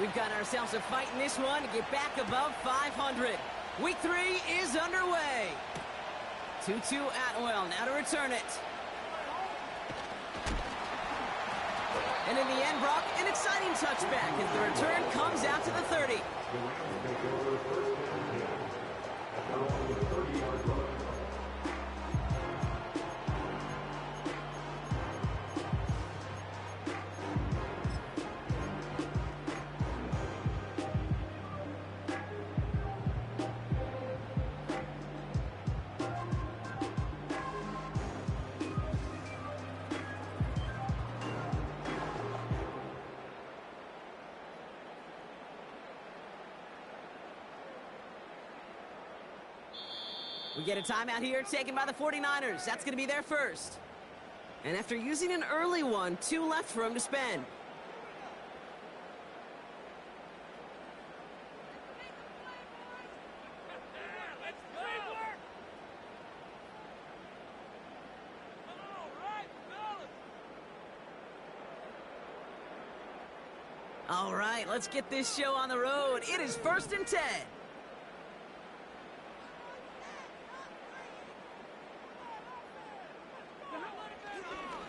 We've got ourselves a fight in this one to get back above 500. Week 3 is underway. 2-2 Atwell, now to return it. And in the end, Brock, an exciting touchback as the return comes out to the 30. We get a timeout here taken by the 49ers. That's going to be their first. And after using an early one, 2 left for him to spend. All right, let's get this show on the road. It is 1st and 10.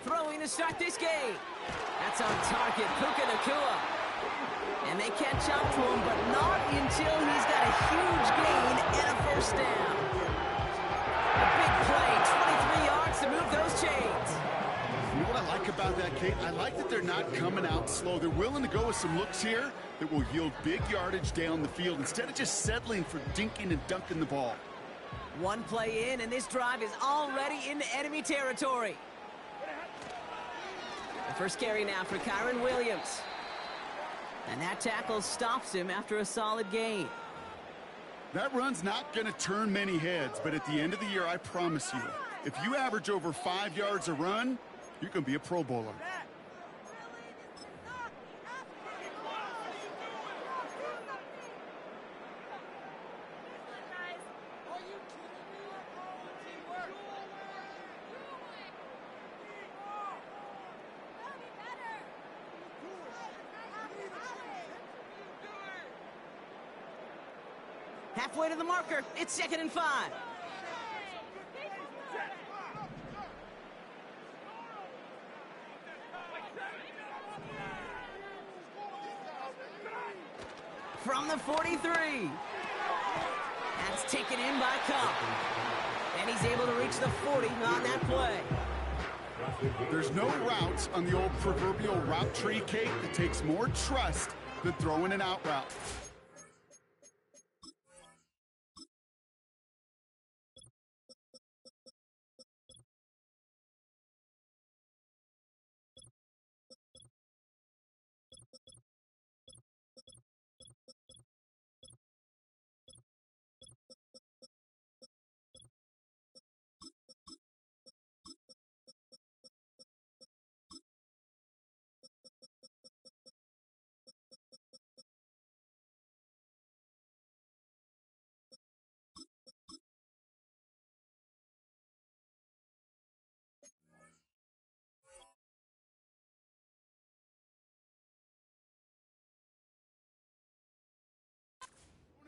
Throwing to start this game. That's on target, Puka Nacua. And they catch up to him, but not until he's got a huge gain and a first down. A big play, 23 yards to move those chains. You know what I like about that, Kate? I like that they're not coming out slow. They're willing to go with some looks here that will yield big yardage down the field instead of just settling for dinking and dunking the ball. One play in, and this drive is already into enemy territory. The first carry now for Kyron Williams. And that tackle stops him after a solid gain. That run's not going to turn many heads, but at the end of the year, I promise you, if you average over 5 yards a run, you're going to be a Pro Bowler. Halfway to the marker, it's 2nd and 5. From the 43. That's taken in by Cup. And he's able to reach the 40 on that play. There's no routes on the old proverbial route tree, Kate, that takes more trust than throwing an out route.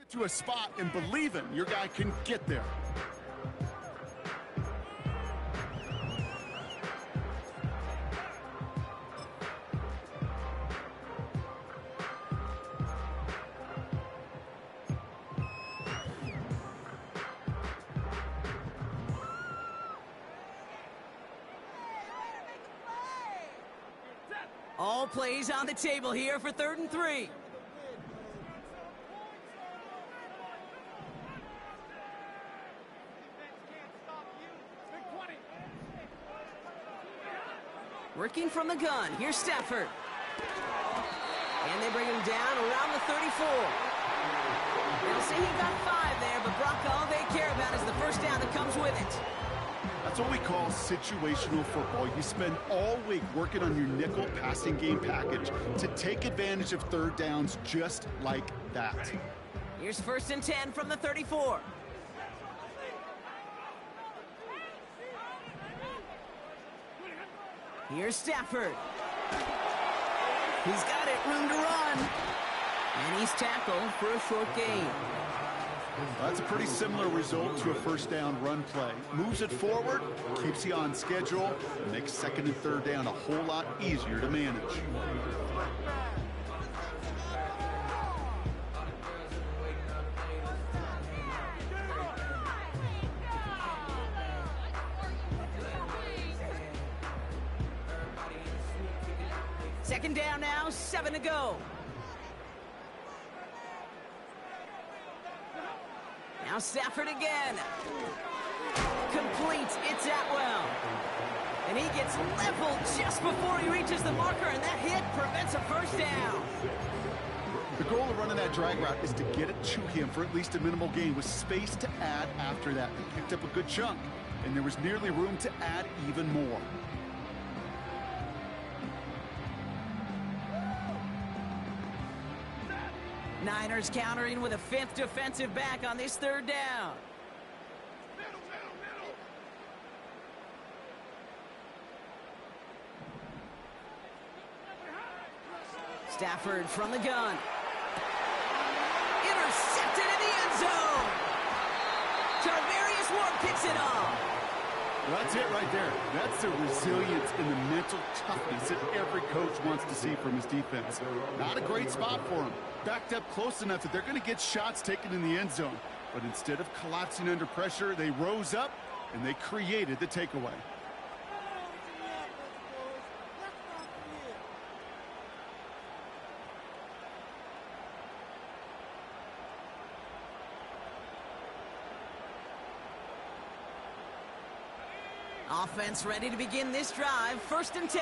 To a spot and believing your guy can get there. All plays on the table here for 3rd and 3. Working from the gun, here's Stafford. And they bring him down around the 34. They'll say he got 5 there, but Brock, all they care about is the first down that comes with it. That's what we call situational football. You spend all week working on your nickel passing game package to take advantage of 3rd downs just like that. Here's 1st and 10 from the 34. Here's Stafford. He's got it, room to run. And he's tackled for a short gain. Well, that's a pretty similar result to a first down run play. Moves it forward, keeps you on schedule, and makes second and third down a whole lot easier to manage. Second down now, 7 to go. Now Stafford again. Complete, it's Atwell. And he gets leveled just before he reaches the marker, and that hit prevents a first down. The goal of running that drag route is to get it to him for at least a minimal gain with space to add after that. He picked up a good chunk, and there was nearly room to add even more. Niners countering with a fifth defensive back on this third down. Stafford from the gun. Intercepted in the end zone. Tarvarius Ward picks it off. Well, that's it right there. That's the resilience and the mental toughness that every coach wants to see from his defense. Not a great spot for him. Backed up close enough that they're going to get shots taken in the end zone. But instead of collapsing under pressure, they rose up and they created the takeaway. Offense ready to begin this drive. First and 10.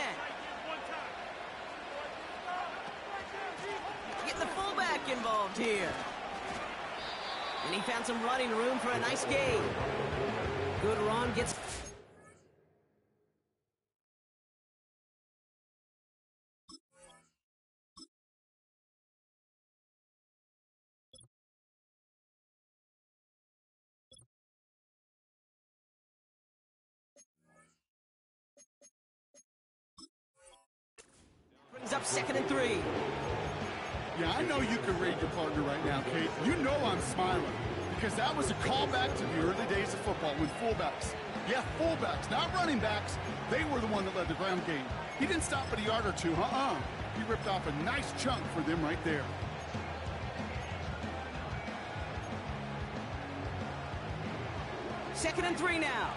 Getting the fullback involved here. And he found some running room for a nice gain. Good run gets... Brings up second and 3. Yeah, I know you can read your partner right now, Kate. You know I'm smiling because that was a callback to the early days of football with fullbacks. Yeah, fullbacks, not running backs. They were the one that led the ground game. He didn't stop at a yard or two, He ripped off a nice chunk for them right there. Second and 3 now.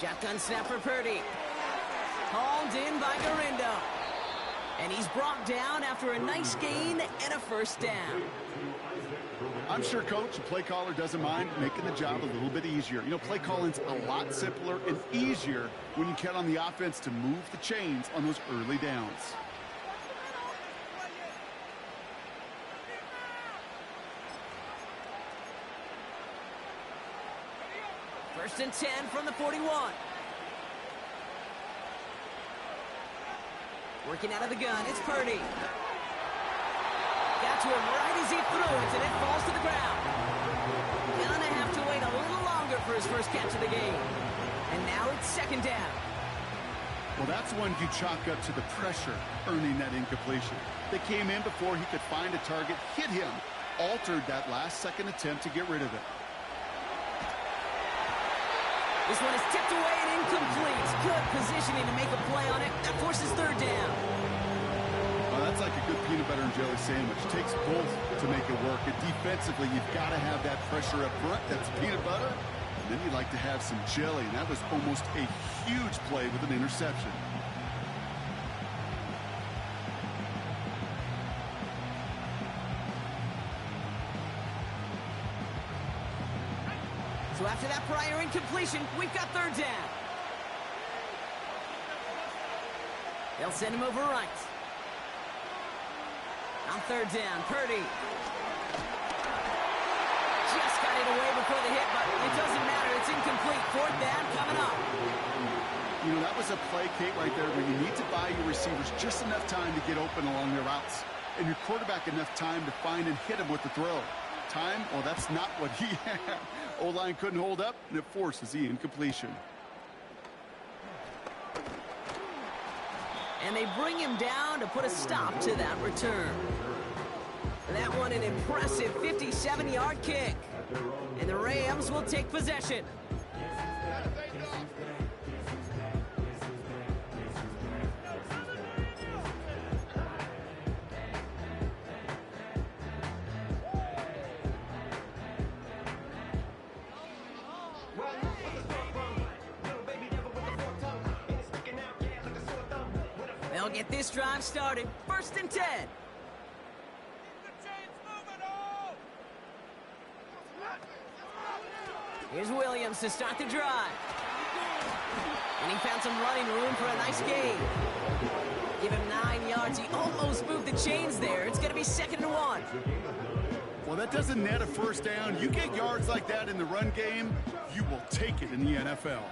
Shotgun snap for Purdy. Hauled in by Garindo. And he's brought down after a nice gain and a first down. I'm sure Coach, the play caller, doesn't mind making the job a little bit easier. You know, play calling's a lot simpler and easier when you count on the offense to move the chains on those early downs. First and 10 from the 41. Working out of the gun, it's Purdy. Got to him right as he threw it, and it falls to the ground. Gonna have to wait a little longer for his first catch of the game. And now it's second down. Well, that's one you chalk up to the pressure earning that incompletion. They came in before he could find a target, hit him, altered that last-second attempt to get rid of it. This one is tipped away and incomplete. Good positioning to make a play on it. That forces third down. Well, that's like a good peanut butter and jelly sandwich. It takes both to make it work. And defensively, you've got to have that pressure up front. That's peanut butter. And then you like to have some jelly. And that was almost a huge play with an interception. So after that prior incompletion, we've got third down. They'll send him over right. On third down, Purdy. Just got it away before the hit, but it doesn't matter. It's incomplete. Fourth down coming up. You know, that was a play, Kate, right there where you need to buy your receivers just enough time to get open along their routes. And your quarterback enough time to find and hit him with the throw. time, well, that's not what he had. O-line couldn't hold up, and it forces the incompletion. And they bring him down to put a stop to that return. That one an impressive 57-yard kick. And the Rams will take possession. They'll get this drive started. 1st and 10. Here's Williams to start the drive. And he found some running room for a nice gain. Give him 9 yards. He almost moved the chains there. It's going to be 2nd and 1. Well, that doesn't net a first down. You get yards like that in the run game, you will take it in the NFL.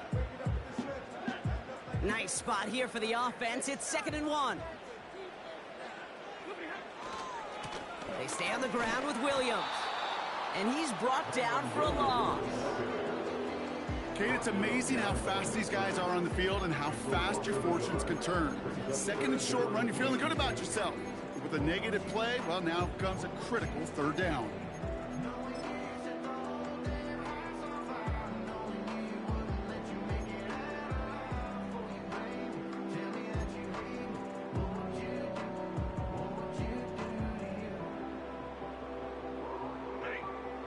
Nice spot here for the offense. It's 2nd and 1. They stay on the ground with Williams. And he's brought down for a loss. Kate, it's amazing how fast these guys are on the field and how fast your fortunes can turn. 2nd and short run, you're feeling good about yourself. With a negative play, well, now comes a critical 3rd down.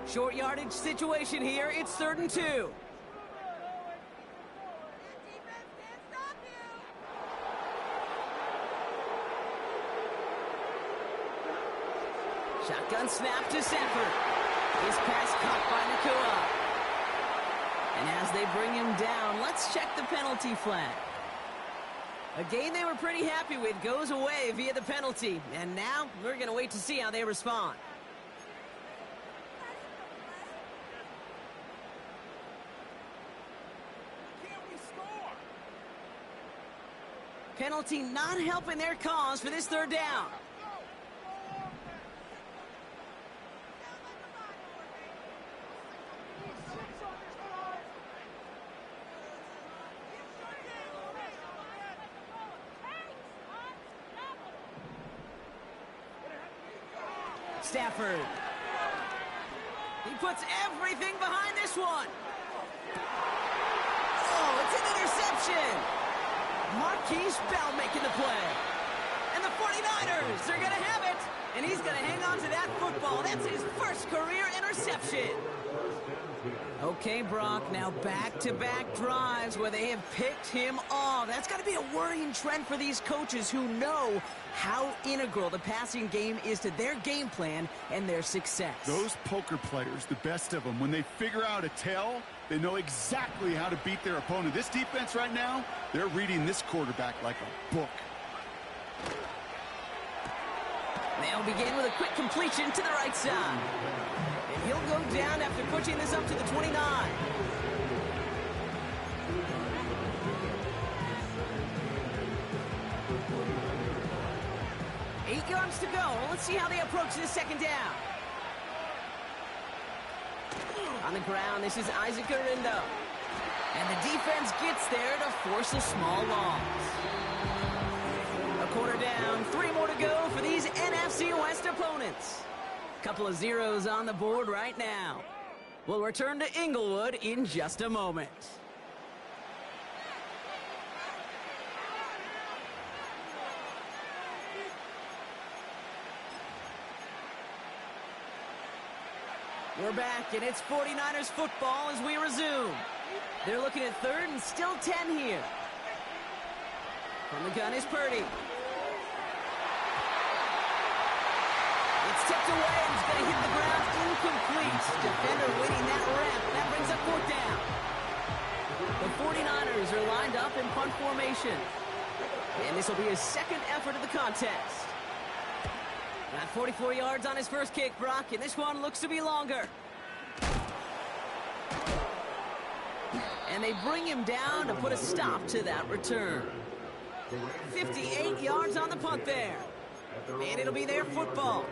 Short yardage situation here. It's 3rd and 2. Shotgun snap to Stafford. His pass caught by Nakua. And as they bring him down, let's check the penalty flag. A game they were pretty happy with goes away via the penalty. And now we're going to wait to see how they respond. Penalty not helping their cause for this 3rd down. Stafford. He puts everything behind this one. Oh, it's an interception. Marquise Bell making the play. And the 49ers are going to have it. And he's going to hang on to that football. That's his first career interception. Okay, Brock, now back-to-back drives where they have picked him off. That's got to be a worrying trend for these coaches who know how integral the passing game is to their game plan and their success. Those poker players, the best of them, when they figure out a tell, they know exactly how to beat their opponent. This defense right now, they're reading this quarterback like a book. They'll begin with a quick completion to the right side. And he'll go down after pushing this up to the 29. 8 yards to go. Let's see how they approach this 2nd down. On the ground, this is Isaac Arindo. And the defense gets there to force a small loss. A quarter down, 3 more to go for these NFC West opponents. Couple of zeros on the board right now. We'll return to Inglewood in just a moment. We're back, and it's 49ers football as we resume. They're looking at 3rd and still 10 here. From the gun is Purdy. It's tipped away and it's going to hit the ground incomplete. Defender winning that rep. That brings up 4th down. The 49ers are lined up in punt formation. And this will be his 2nd effort of the contest. Got 44 yards on his first kick, Brock, and this one looks to be longer. And they bring him down to put a stop to that return. 58 yards on the punt there. And it'll be their football.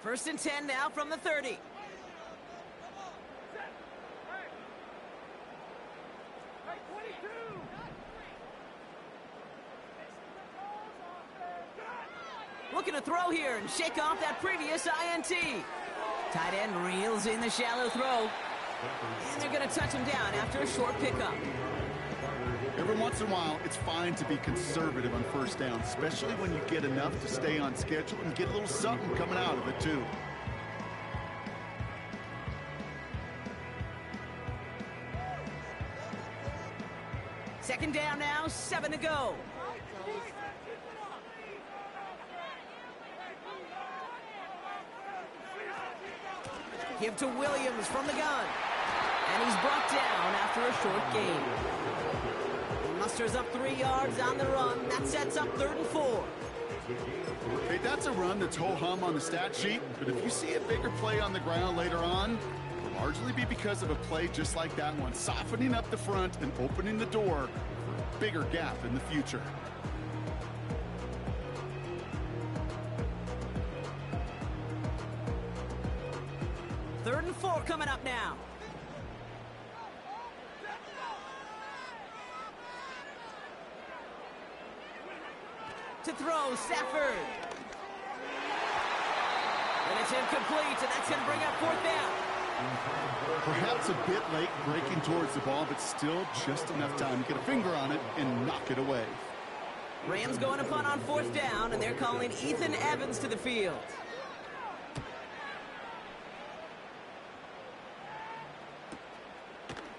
First and 10 now from the 30. Looking to throw here and shake off that previous INT. Tight end reels in the shallow throw. And they're going to touch him down after a short pickup. Every once in a while, it's fine to be conservative on first down, especially when you get enough to stay on schedule and get a little something coming out of it, too. Second down now, 7 to go. Give to Williams from the gun. And he's brought down after a short gain. He musters up 3 yards on the run. That sets up 3rd and 4. Hey, that's a run that's ho-hum on the stat sheet, but if you see a bigger play on the ground later on, it'll largely be because of a play just like that one, softening up the front and opening the door for a bigger gap in the future. Third and 4 coming up now. To throw, Stafford. And it's incomplete, and that's going to bring up 4th down. Perhaps a bit late breaking towards the ball, but still just enough time to get a finger on it and knock it away. Rams going to punt on 4th down, and they're calling Ethan Evans to the field.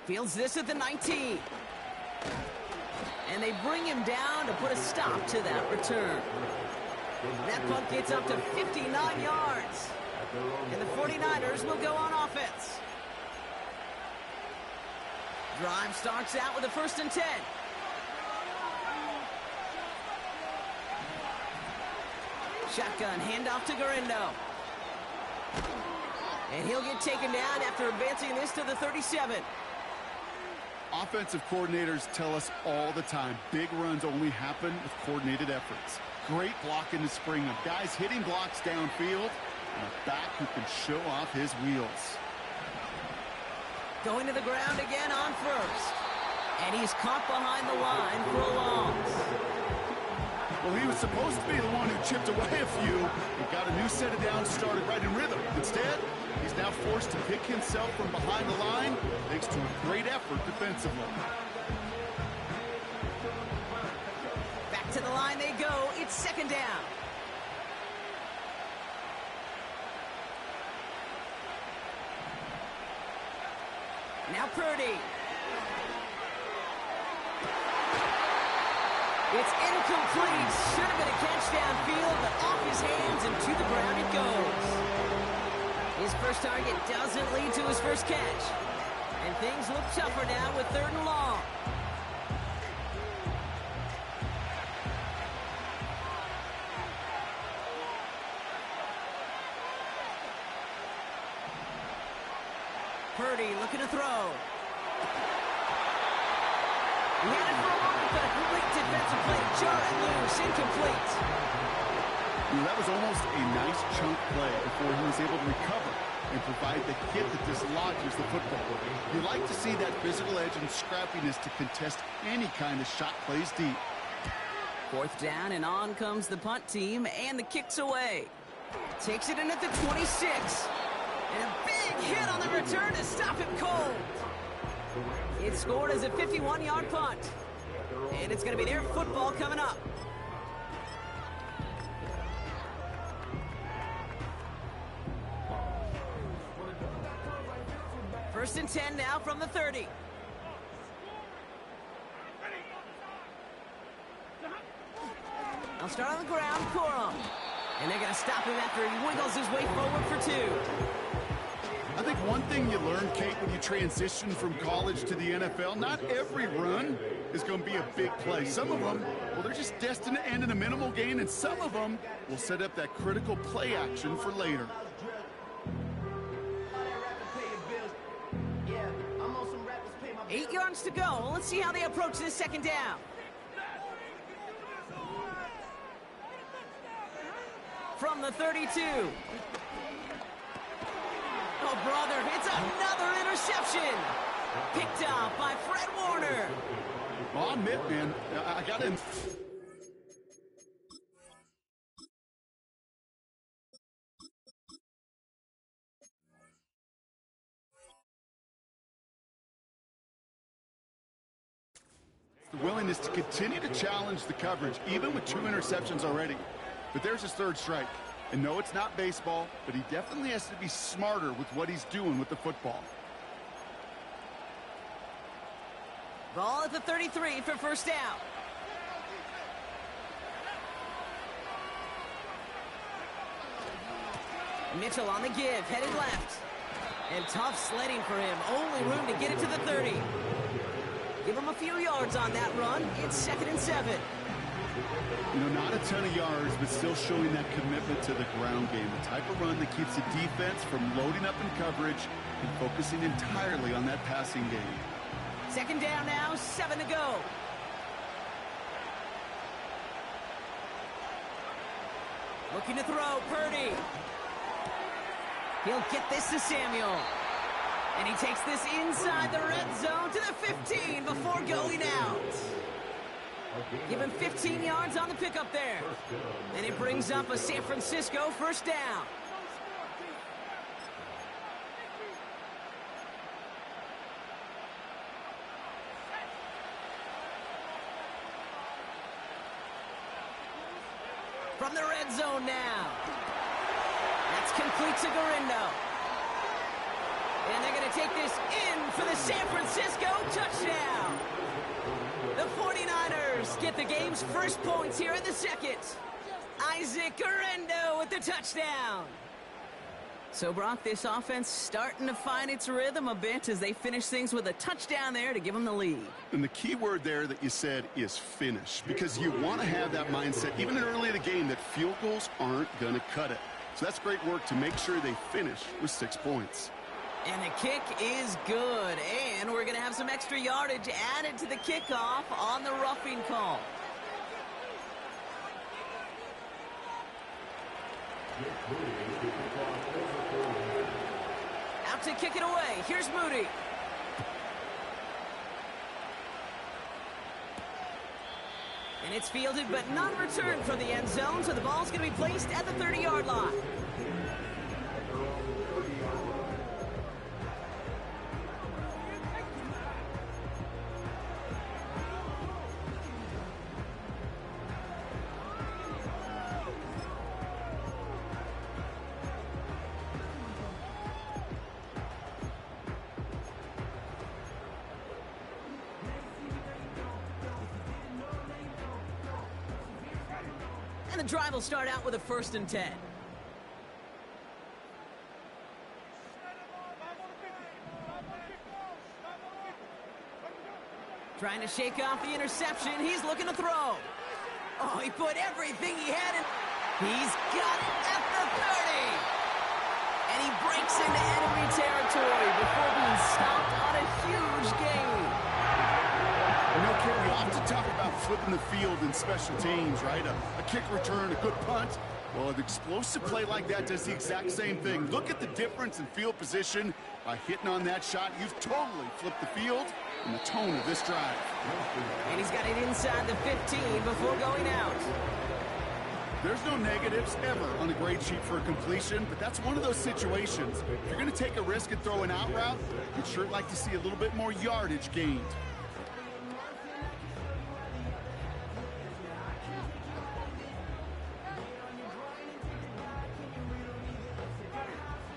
Fields this at the 19. And they bring him down to put a stop to that return. That punt gets up to 59 yards. And the 49ers will go on offense. Drive starts out with a 1st and 10. Shotgun handoff to Garendo. And he'll get taken down after advancing this to the 37. Offensive coordinators tell us all the time, big runs only happen with coordinated efforts. Great block in the spring of guys hitting blocks downfield and a back who can show off his wheels. Going to the ground again on 1st. And he's caught behind the line for a loss. Well, he was supposed to be the one who chipped away a few and got a new set of downs started right in rhythm. Instead, he's now forced to pick himself from behind the line thanks to a great effort defensively. Back to the line they go. It's 2nd down. Now Purdy. It's incomplete. Should have been a catch downfield, but off his hands and to the ground it goes. His first target doesn't lead to his first catch. And things look tougher now with 3rd and long. Purdy looking to throw. He had it for a moment, but a complete defensive play. Jarring loose, incomplete. That was almost a nice chunk play before he was able to recover and provide the hit that dislodges the football. You like to see that physical edge and scrappiness to contest any kind of shot plays deep. 4th down, and on comes the punt team, and the kick's away. Takes it in at the 26. And a big hit on the return to stop him cold. It's scored as a 51-yard punt. And it's going to be their football coming up. First and 10 now from the 30. They'll start on the ground, Corum. And they're going to stop him after he wiggles his way forward for 2. I think one thing you learn, Kate, when you transition from college to the NFL, not every run is going to be a big play. Some of them, well, they're just destined to end in a minimal gain, and some of them will set up that critical play action for later. Eight yards to go. Let's see how they approach this 2nd down. From the 32. Oh, brother, it's another interception. Picked up by Fred Warner. Well, I'll admit, man, I got to... The willingness to continue to challenge the coverage, even with 2 interceptions already. But there's his 3rd strike. And no, it's not baseball, but he definitely has to be smarter with what he's doing with the football. Ball at the 33 for first down. Mitchell on the give, headed left. And tough sledding for him. Only room to get it to the 30. Give him a few yards on that run. It's 2nd and 7. You know, not a ton of yards, but still showing that commitment to the ground game. The type of run that keeps the defense from loading up in coverage and focusing entirely on that passing game. 2nd down now, 7 to go. Looking to throw, Purdy. He'll get this to Samuel. And he takes this inside the red zone to the 15 before going out. Give him 15 yards on the pickup there. And it brings up a San Francisco first down. From the red zone now. That's complete to Garindo. And they're going to take this in for the San Francisco touchdown. The 49ers get the game's first points here in the 2nd. Isaac Garindo with the touchdown. So, Brock, this offense starting to find its rhythm a bit as they finish things with a touchdown there to give them the lead. And the key word there that you said is finish, because you want to have that mindset, even early in the game, that field goals aren't going to cut it. So that's great work to make sure they finish with 6 points. And the kick is good. And we're going to have some extra yardage added to the kickoff on the roughing call. Out to kick it away. Here's Moody. And it's fielded but not returned from the end zone, so the ball's going to be placed at the 30-yard line. And the drive will start out with a 1st and 10. Trying to shake off the interception. He's looking to throw. Oh, he put everything he had in. He's got it at the 30. And he breaks into enemy territory before being stopped on a huge gain. You know, Kerry, we often talk about flipping the field in special teams, right? A kick return, a good punt. Well, an explosive play like that does the exact same thing. Look at the difference in field position. By hitting on that shot, you've totally flipped the field and the tone of this drive. And he's got it inside the 15 before going out. There's no negatives ever on the grade sheet for a completion, but that's one of those situations. If you're going to take a risk and throw an out route, you'd sure like to see a little bit more yardage gained.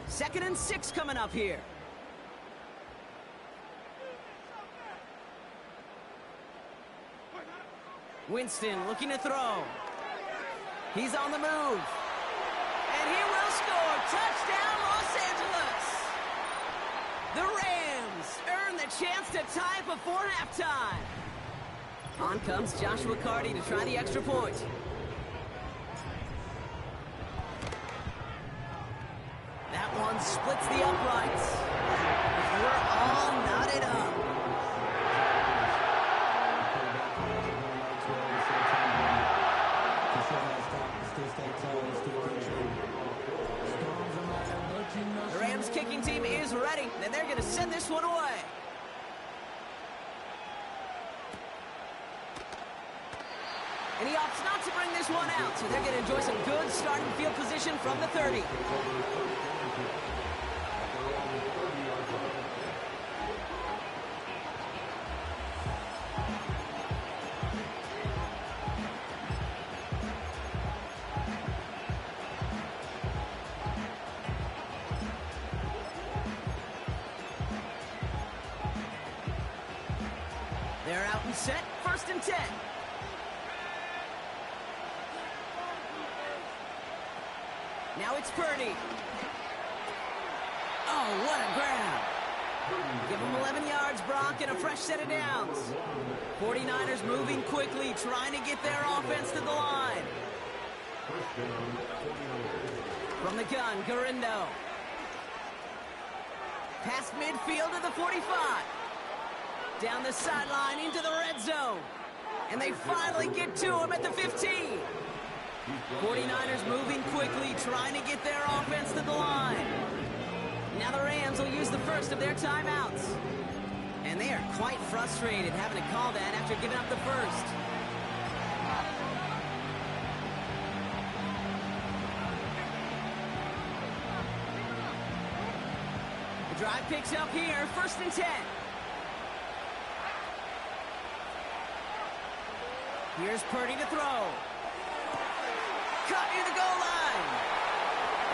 Second and 6 coming up here. Winston looking to throw. He's on the move. And he will score. Touchdown, Los Angeles. The Rams earn the chance to tie before halftime. On comes Joshua Carty to try the extra point. That one splits the uprights. We're all knotted up. The Rams kicking team send this one away. And he opts not to bring this one out, so they're going to enjoy some good starting field position from the 30. They're out and set, 1st and 10. Now it's Purdy. Oh, what a grab. Give him 11 yards, Brock, and a fresh set of downs. 49ers moving quickly, trying to get their offense to the line. From the gun, Garindo. Past midfield to the 45. Down the sideline into the red zone. And they finally get to him at the 15. 49ers moving quickly, trying to get their offense to the line. Now the Rams will use the first of their timeouts. And they are quite frustrated having to call that after giving up the first. The drive picks up here, 1st and 10. Here's Purdy to throw. Caught near the goal line.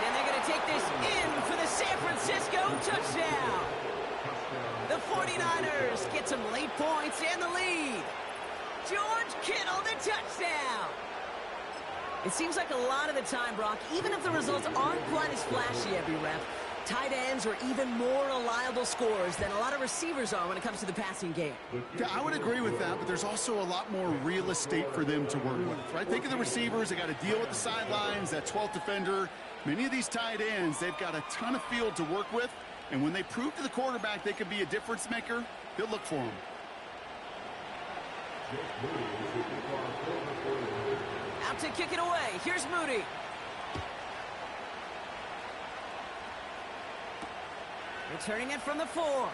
And they're going to take this in for the San Francisco touchdown. The 49ers get some late points and the lead. George Kittle, the touchdown. It seems like a lot of the time, Brock, even if the results aren't quite as flashy every rep, tight ends are even more reliable scorers than a lot of receivers are when it comes to the passing game. Yeah, I would agree with that, but there's also a lot more real estate for them to work with, right? Think of the receivers. They got to deal with the sidelines, that 12th defender. Many of these tight ends, they've got a ton of field to work with, and when they prove to the quarterback they can be a difference maker, they'll look for him. Out to kick it away. Here's Moody. Returning it from the 4.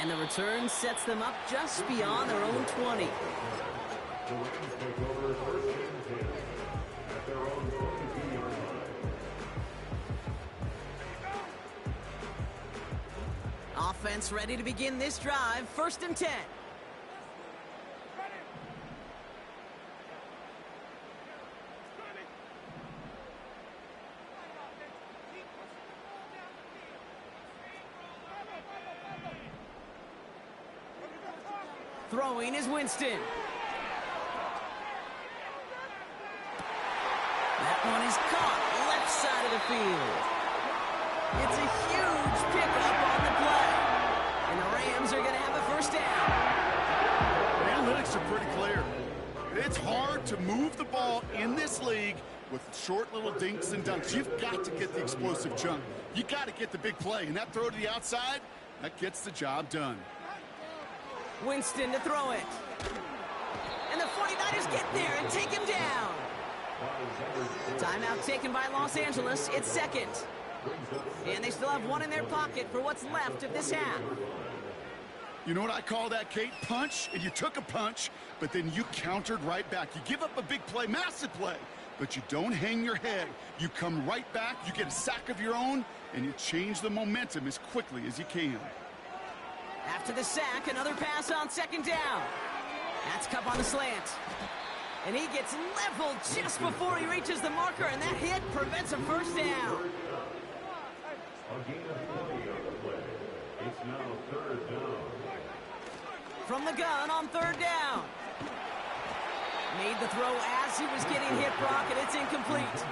And the return sets them up just beyond their own 20. Offense ready to begin this drive, 1st and 10. Throwing is Winston. That one is caught left side of the field. It's a huge pickup on the play. And the Rams are going to have a 1st down. The analytics are pretty clear. It's hard to move the ball in this league with short little dinks and dunks. You've got to get the explosive chunk. You got to get the big play. And that throw to the outside, that gets the job done. Winston to throw it. And the 49ers get there and take him down. Timeout taken by Los Angeles. It's 2nd. And they still have one in their pocket for what's left of this half. You know what I call that, Kate? Punch, and you took a punch, but then you countered right back. You give up a big play, massive play, but you don't hang your head. You come right back, you get a sack of your own, and you change the momentum as quickly as you can. After the sack, another pass on 2nd down. That's Cup on the slant. And he gets leveled just before he reaches the marker, and that hit prevents a 1st down. It's now 3rd down. From the gun on 3rd down. Made the throw as he was getting hit, Brock, and it's incomplete.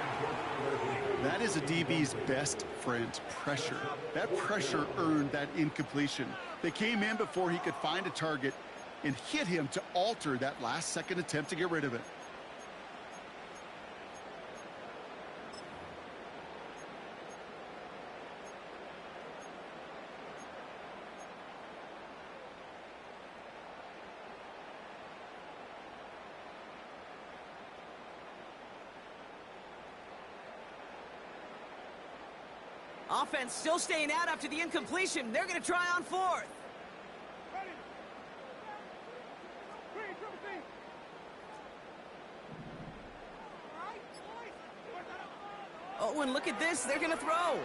That is a DB's best friend, pressure. That pressure earned that incompletion. They came in before he could find a target and hit him to alter that last-second attempt to get rid of it. Offense still staying out after the incompletion. They're going to try on fourth. Oh, and look at this. They're going to throw.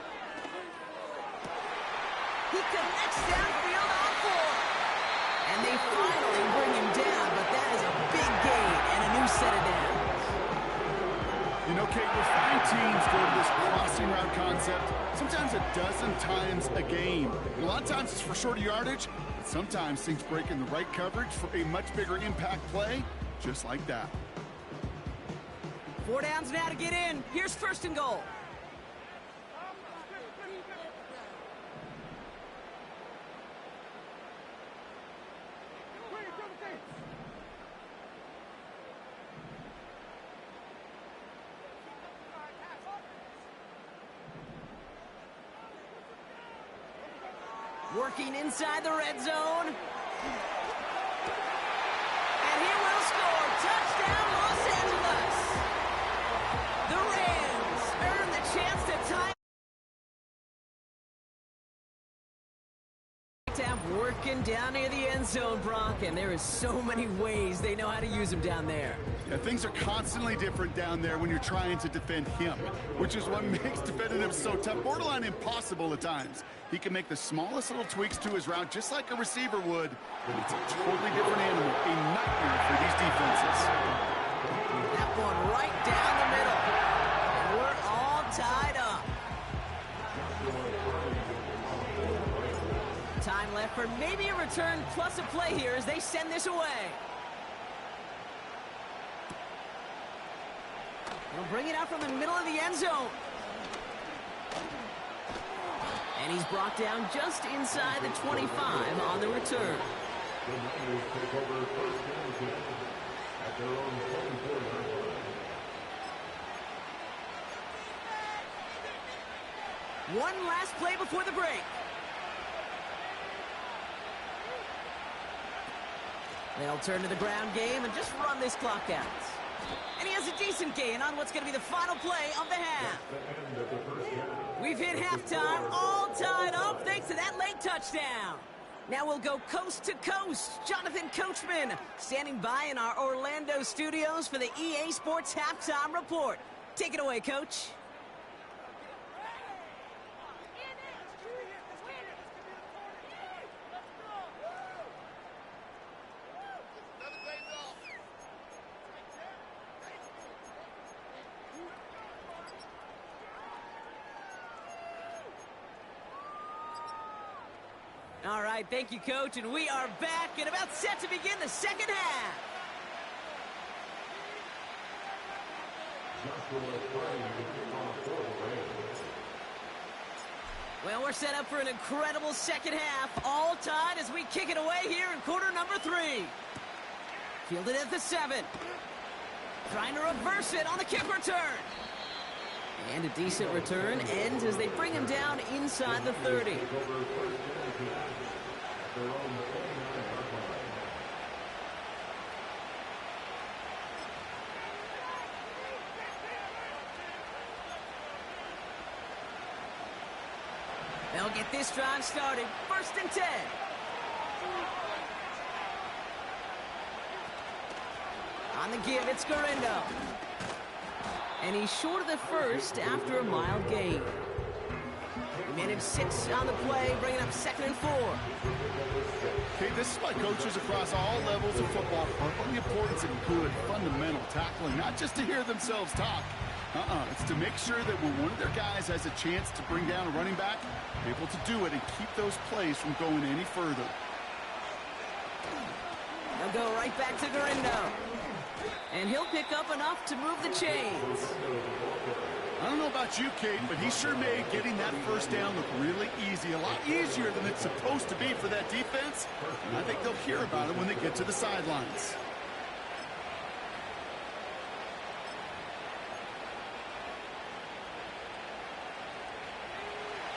He connects downfield on fourth. And they finally bring him down, but that is a big gain and a new set of downs. You know, Kate, we'll find teams go to this crossing route concept sometimes a dozen times a game. And a lot of times it's for shorter yardage, but sometimes things break in the right coverage for a much bigger impact play, just like that. 4 downs now to get in. Here's first and goal. Working inside the red zone. And he will score. Touchdown, Los Angeles. The Rams earn the chance to tie. Working down near the end zone, Brock, and there is so many ways they know how to use him down there. Yeah, things are constantly different down there when you're trying to defend him, which is what makes defending him so tough, borderline impossible at times. He can make the smallest little tweaks to his route just like a receiver would, but it's a totally different animal, a nightmare for these defenses. That one right down the middle, and we're all tied up. Time left for maybe a return plus a play here as they send this away. They'll bring it out from the middle of the end zone. And he's brought down just inside the 25 on the return. One last play before the break. They'll turn to the ground game and just run this clock out. And he has a decent gain on what's going to be the final play of the half. We've hit halftime, all tied up thanks to that late touchdown. Now we'll go coast to coast. Jonathan Coachman standing by in our Orlando studios for the EA Sports Halftime Report. Take it away, Coach. All right, thank you, Coach, and we are back and about set to begin the second half. Well, we're set up for an incredible second half, all tied as we kick it away here in quarter number 3. Fielded at the 7. Trying to reverse it on the kick return. And a decent return ends as they bring him down inside the 30. They'll get this drive started. 1st and 10. On the give, it's Garindo. And he's short of the first after a mild gain. He managed 6 on the play, bringing up 2nd and 4. Okay, this is why coaches across all levels of football harp on the importance of good, fundamental tackling, not just to hear themselves talk. It's to make sure that when one of their guys has a chance to bring down a running back, they're able to do it and keep those plays from going any further. They'll go right back to Garindo. And he'll pick up enough to move the chains. I don't know about you, Kate, but he sure made getting that first down look really easy. A lot easier than it's supposed to be for that defense. And I think they'll hear about it when they get to the sidelines.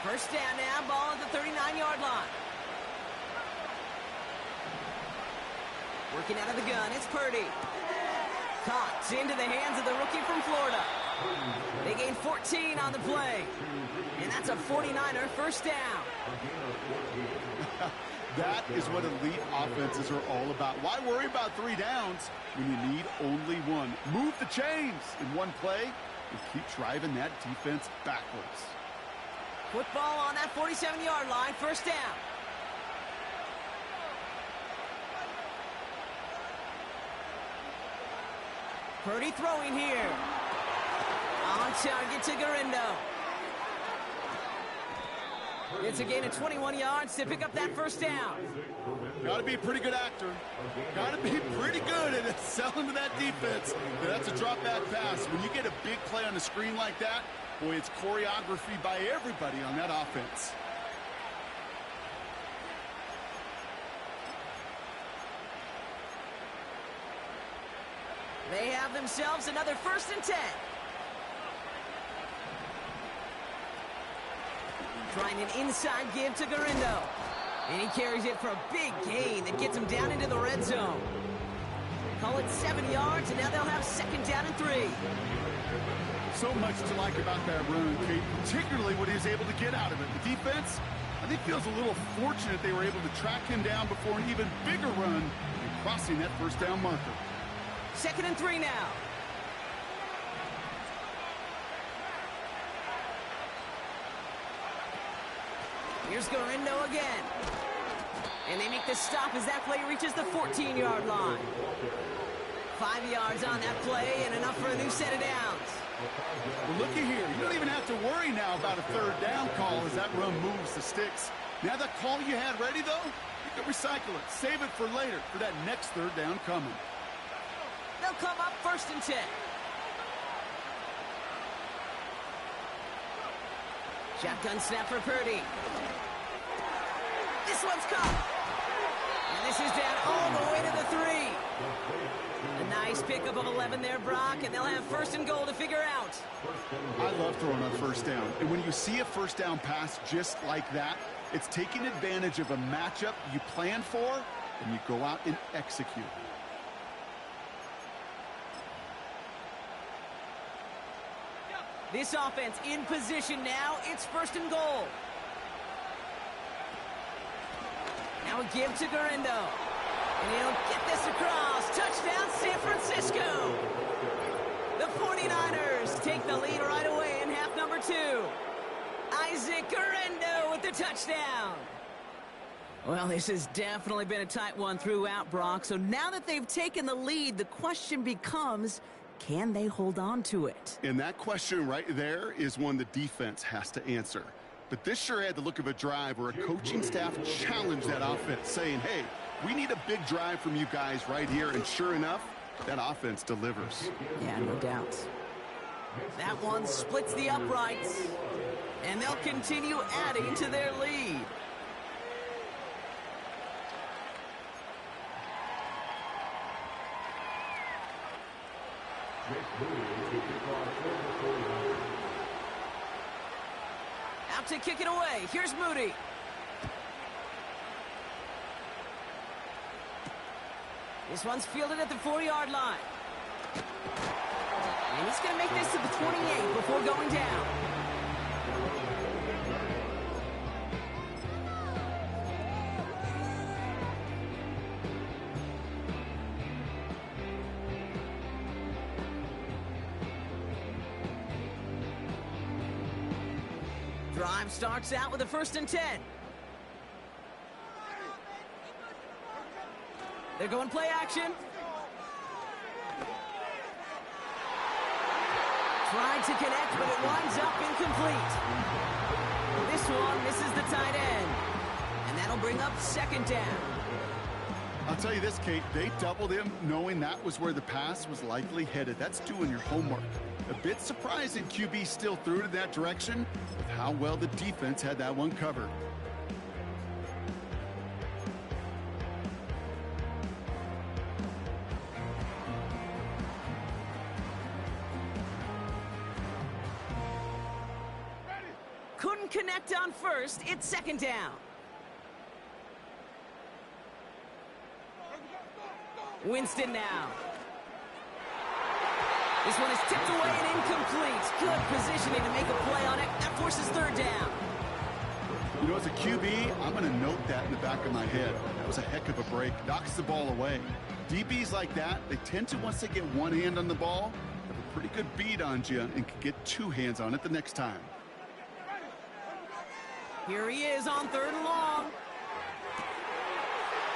First down now, ball at the 39-yard line. Working out of the gun, it's Purdy. Caught into the hands of the rookie from Florida. They gain 14 on the play. And that's a 49er first down. That is what elite offenses are all about. Why worry about 3 downs when you need only one? Move the chains in one play and keep driving that defense backwards. Football on that 47-yard line, first down. Purdy throwing here. On target to Garindo. It's a gain of 21 yards to pick up that first down. Got to be a pretty good actor. Got to be pretty good at selling to that defense. That's a drop back pass. When you get a big play on the screen like that, boy, it's choreography by everybody on that offense. They have themselves another 1st and 10. Trying an inside give to Garindo. And he carries it for a big gain that gets him down into the red zone. Call it 7 yards, and now they'll have 2nd down and 3. So much to like about that run, Kate, particularly what he was able to get out of it. The defense, I think, feels a little fortunate they were able to track him down before an even bigger run and crossing that first down marker. 2nd and 3 now. Here's Garindo again. And they make the stop as that play reaches the 14-yard line. 5 yards on that play and enough for a new set of downs. Well, looky here. You don't even have to worry now about a 3rd down call as that run moves the sticks. Now that call you had ready, though, you can recycle it. Save it for later for that next 3rd down coming. They'll come up 1st and 10. Shotgun snap for Purdy. This one's caught. And this is down all the way to the 3. A nice pickup of 11 there, Brock, and they'll have 1st and goal to figure out. I love throwing on 1st down. And when you see a 1st down pass just like that, it's taking advantage of a matchup you plan for, and you go out and execute. This offense in position now. It's 1st and goal. Now a give to Garindo. And he'll get this across. Touchdown, San Francisco. The 49ers take the lead right away in half number 2. Isaac Garindo with the touchdown. Well, this has definitely been a tight one throughout, Brock. So now that they've taken the lead, the question becomes, can they hold on to it? And that question right there is one the defense has to answer. But this sure had the look of a drive where a coaching staff challenged that offense, saying, hey, we need a big drive from you guys right here. And sure enough, that offense delivers. Yeah, no doubt. That one splits the uprights. And they'll continue adding to their lead. Out to kick it away. Here's Moody. This one's fielded at the 4-yard line. And he's going to make this to the 28 before going down. Drive starts out with a 1st and 10. They're going play action. Tried to connect, but it winds up incomplete. This one misses the tight end. And that'll bring up 2nd down. I'll tell you this, Kate, they doubled him knowing that was where the pass was likely headed. That's doing your homework. A bit surprising QB still threw it in that direction with how well the defense had that one covered. Couldn't connect on 1st. It's 2nd down. Winston now. This one is tipped away and incomplete. Good positioning to make a play on it. That forces third down. You know, as a QB, I'm going to note that in the back of my head. That was a heck of a break. Knocks the ball away. DBs like that, they tend to, once they get one hand on the ball, have a pretty good beat on you and can get two hands on it the next time. Here he is on third and long.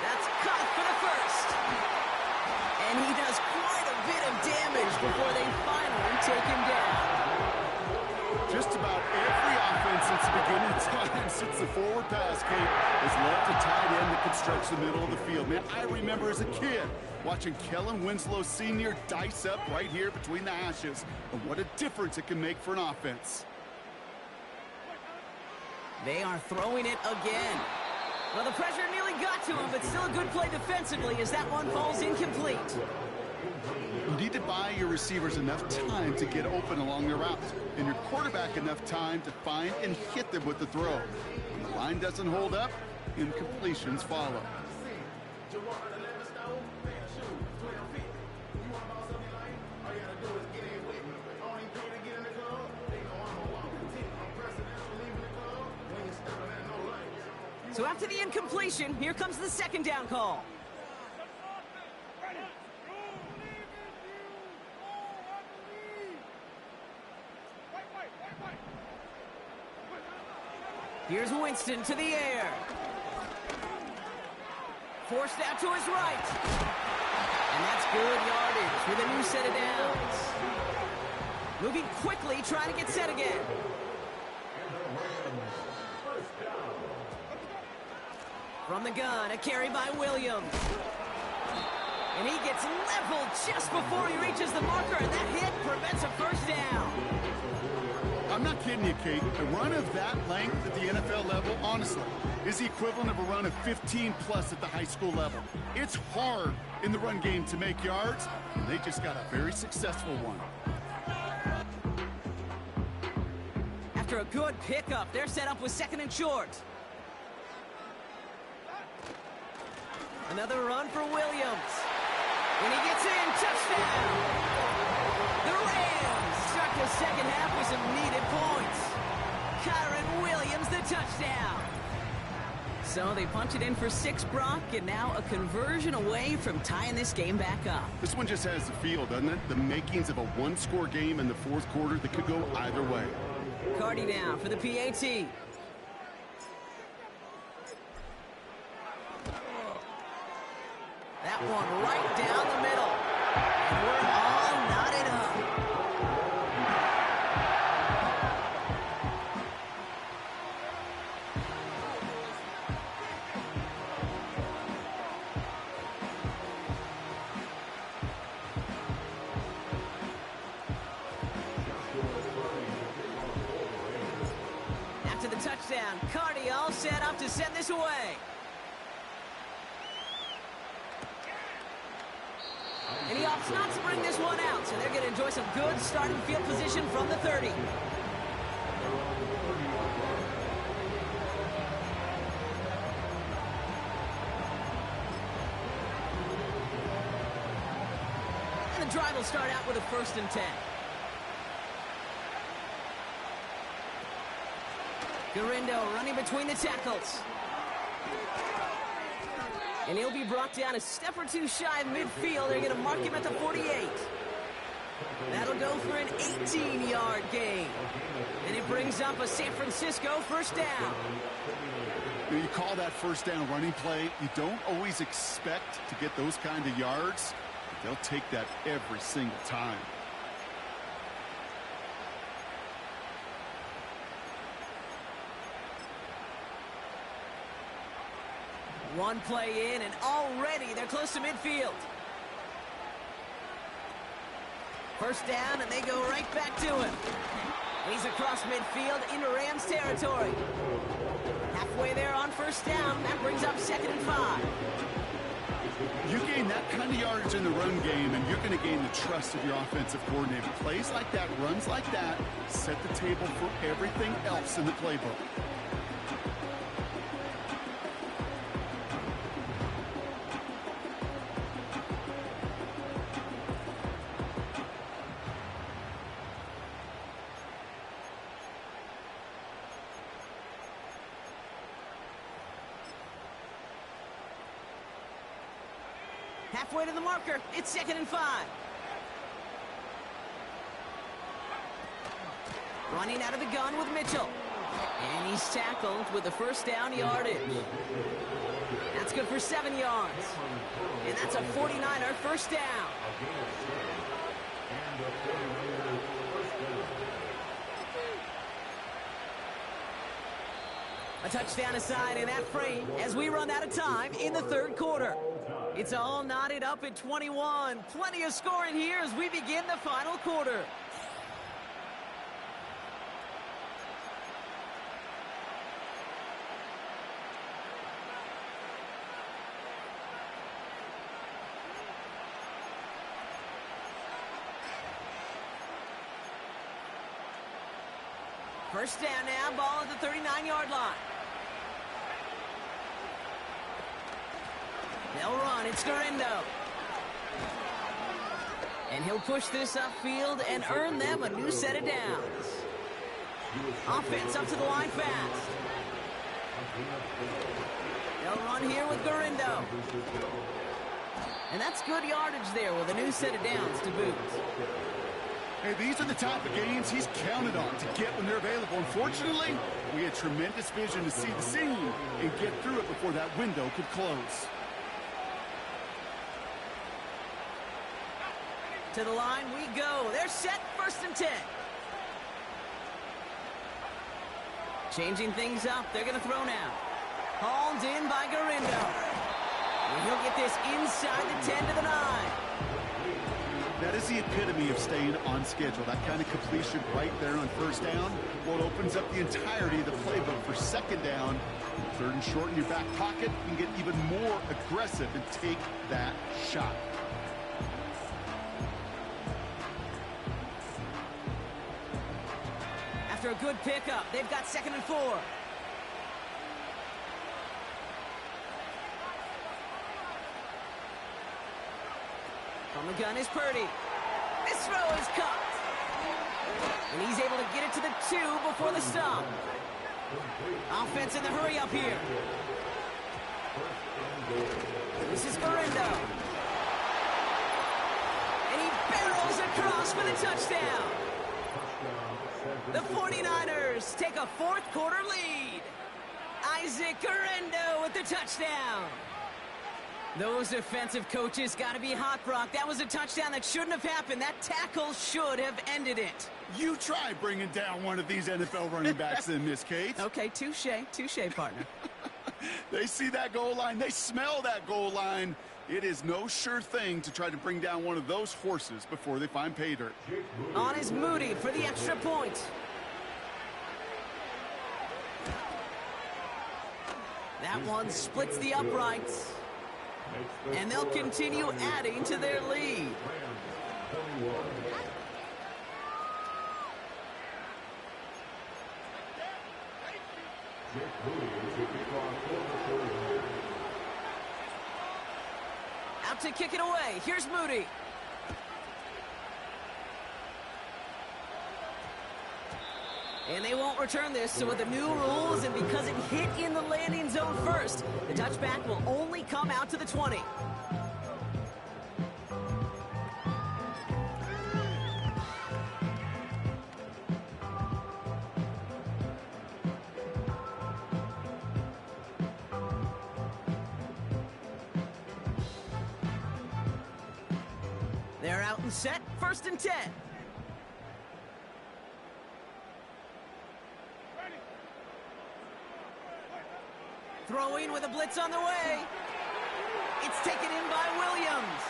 That's caught for the first. And he does quite a bit of damage before they finally take him down. Just about every offense since the beginning of time, since the forward pass, Kate, has left a tight end that could stretch the middle of the field. Man, I remember as a kid watching Kellen Winslow Sr. dice up right here between the hashes. And what a difference it can make for an offense. They are throwing it again. Well, the pressure nearly got to him, but still a good play defensively as that one falls incomplete. You need to buy your receivers enough time to get open along their route, and your quarterback enough time to find and hit them with the throw. When the line doesn't hold up, incompletions follow. So after the incompletion, here comes the second down call. Here's Winston to the air. Forced out to his right. And that's good yardage with a new set of downs. Moving quickly, trying to get set again. From the gun, a carry by Williams. And he gets leveled just before he reaches the marker, and that hit prevents a first down. I'm not kidding you, Kate. A run of that length at the NFL level, honestly, is the equivalent of a run of 15-plus at the high school level. It's hard in the run game to make yards, and they just got a very successful one. After a good pickup, they're set up with second and short. Another run for Williams. When he gets in, touchdown! The Rams start the second half with some needed points. Kyron Williams, the touchdown. So they punch it in for 6, Brock, and now a conversion away from tying this game back up. This one just has the feel, doesn't it? The makings of a one-score game in the fourth quarter that could go either way. Cardi now for the PAT. That one right down the middle. And we're all knotted up. After the touchdown, Cardi all set up to send this away. And he opts not to bring this one out, so they're going to enjoy some good starting field position from the 30. And the drive will start out with a 1st and 10. Garindo running between the tackles. And he'll be brought down a step or two shy of midfield. They're going to mark him at the 48. That'll go for an 18-yard gain. And it brings up a San Francisco first down. You call that first down running play. You don't always expect to get those kind of yards, but they'll take that every single time. One play in, and already they're close to midfield. First down, and they go right back to him. He's across midfield into Rams territory. Halfway there on first down. That brings up 2nd and 5. You gain that kind of yardage in the run game, and you're going to gain the trust of your offensive coordinator. Plays like that, runs like that, set the table for everything else in the playbook. Halfway to the marker. It's 2nd and 5. Running out of the gun with Mitchell. And he's tackled with the first down yardage. That's good for 7 yards. And that's a 49er first down. A touchdown aside in that frame as we run out of time in the 3rd quarter. It's all knotted up at 21. Plenty of scoring here as we begin the final quarter. First down now, ball at the 39-yard line. They'll run, it's Garindo. And he'll push this upfield and earn them a new set of downs. Offense up to the line fast. They'll run here with Garindo. And that's good yardage there with a new set of downs to boot. Hey, these are the type of games he's counted on to get when they're available. Unfortunately, we had tremendous vision to see the scene and get through it before that window could close. To the line we go. They're set, 1st and 10. Changing things up. They're going to throw now. Hauled in by Garindo. And he'll get this inside the 10 to the 9. That is the epitome of staying on schedule. That kind of completion right there on 1st down. Well, it opens up the entirety of the playbook for 2nd down. 3rd and short in your back pocket. You can get even more aggressive and take that shot. After a good pickup, they've got 2nd and 4. From the gun is Purdy. This throw is caught. And he's able to get it to the 2 before the stop. Offense in the hurry up here. This is Garindo. And he barrels across for the touchdown. The 49ers take a 4th quarter lead. Isaac Garindo with the touchdown. Those defensive coaches got to be hot, Brock. That was a touchdown that shouldn't have happened. That tackle should have ended it. You try bringing down one of these NFL running backs in this case. Okay, touche, partner. They see that goal line. They smell that goal line. It is no sure thing to try to bring down one of those horses before they find pay dirt. On is Moody for the extra point. That one splits the uprights. And they'll continue adding to their lead. Out to kick it away. Here's Moody. And they won't return this, so with the new rules and because it hit in the landing zone first, the touchback will only come out to the 20. They're out and set, 1st and 10. Throwing with a blitz on the way. It's taken in by Williams.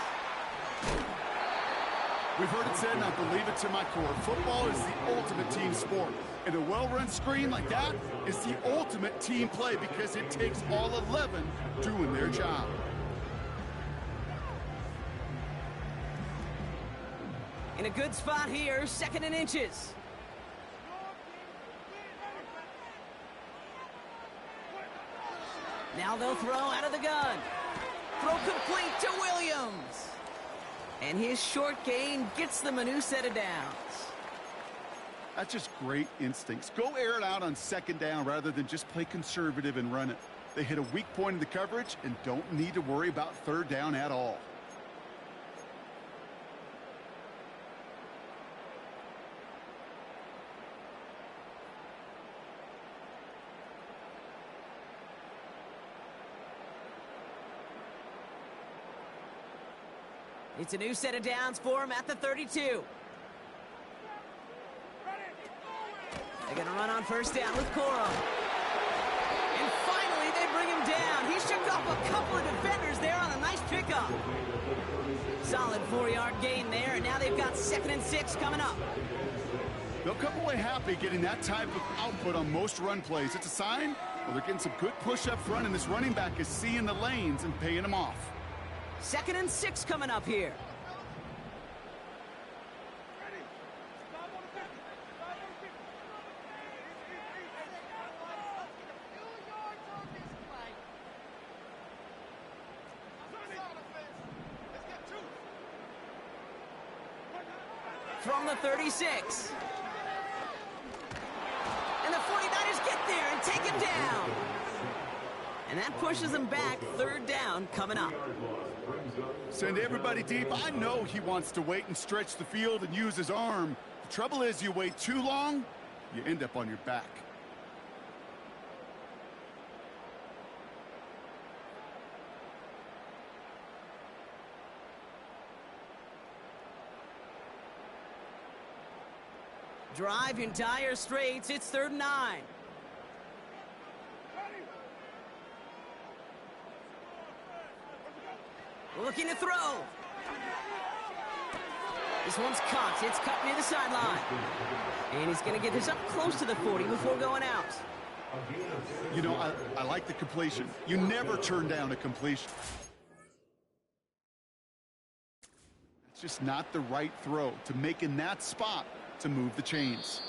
We've heard it said, and I believe it to my core. Football is the ultimate team sport. And a well-run screen like that is the ultimate team play because it takes all 11 doing their job. In a good spot here, 2nd and inches. Now they'll throw out of the gun. Throw complete to Williams. And his short gain gets them a new set of downs. That's just great instincts. Go air it out on 2nd down rather than just play conservative and run it. They hit a weak point in the coverage and don't need to worry about 3rd down at all. It's a new set of downs for him at the 32. They're going to run on first down with Coro. And finally, they bring him down. He shook off a couple of defenders there on a nice pickup. Solid 4-yard gain there, and now they've got 2nd and 6 coming up. They'll come away happy getting that type of output on most run plays. It's a sign, well, they're getting some good push up front, and this running back is seeing the lanes and paying them off. 2nd and 6 coming up here. From the 36. And the 49ers get there and take him down. And that pushes them back. 3rd down coming up. Send everybody deep. I know he wants to wait and stretch the field and use his arm. The trouble is, you wait too long, you end up on your back. Drive in dire straits. It's 3rd and 9. Looking to throw. This one's caught. It's cut near the sideline. And he's going to get this up close to the 40 before going out. You know, I like the completion. You never turn down a completion. It's just not the right throw to make in that spot to move the chains.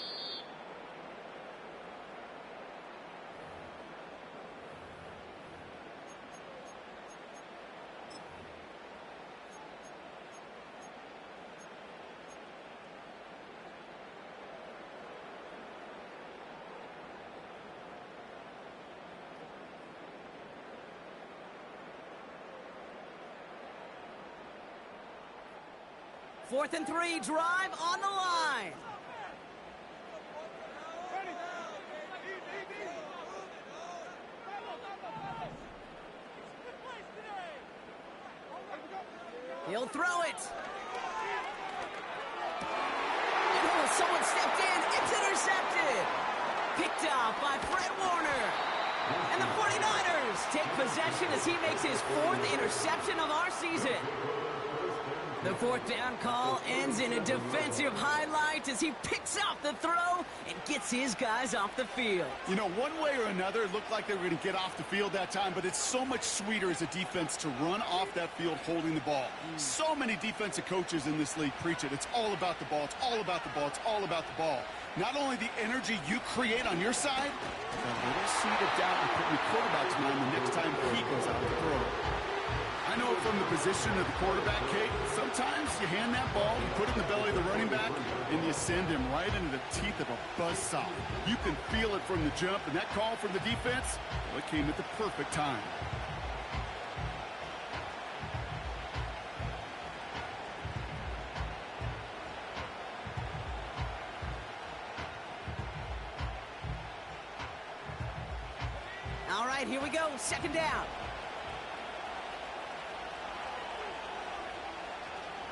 Fourth and 3, drive on the line. He'll throw it. Oh, someone stepped in. It's intercepted. Picked off by Fred Warner. And the 49ers take possession as he makes his 4th interception of our season. The 4th down call ends in a defensive highlight as he picks off the throw and gets his guys off the field. You know, one way or another, it looked like they were going to get off the field that time, but it's so much sweeter as a defense to run off that field holding the ball. So many defensive coaches in this league preach it. It's all about the ball. It's all about the ball. It's all about the ball. Not only the energy you create on your side, but a little seed of doubt you put in the quarterback's mind the next time he goes out to throw it. I know from the position of the quarterback, Kate, sometimes you hand that ball, you put it in the belly of the running back, and you send him right into the teeth of a buzzsaw. You can feel it from the jump, and that call from the defense, well, it came at the perfect time. All right, here we go, 2nd down.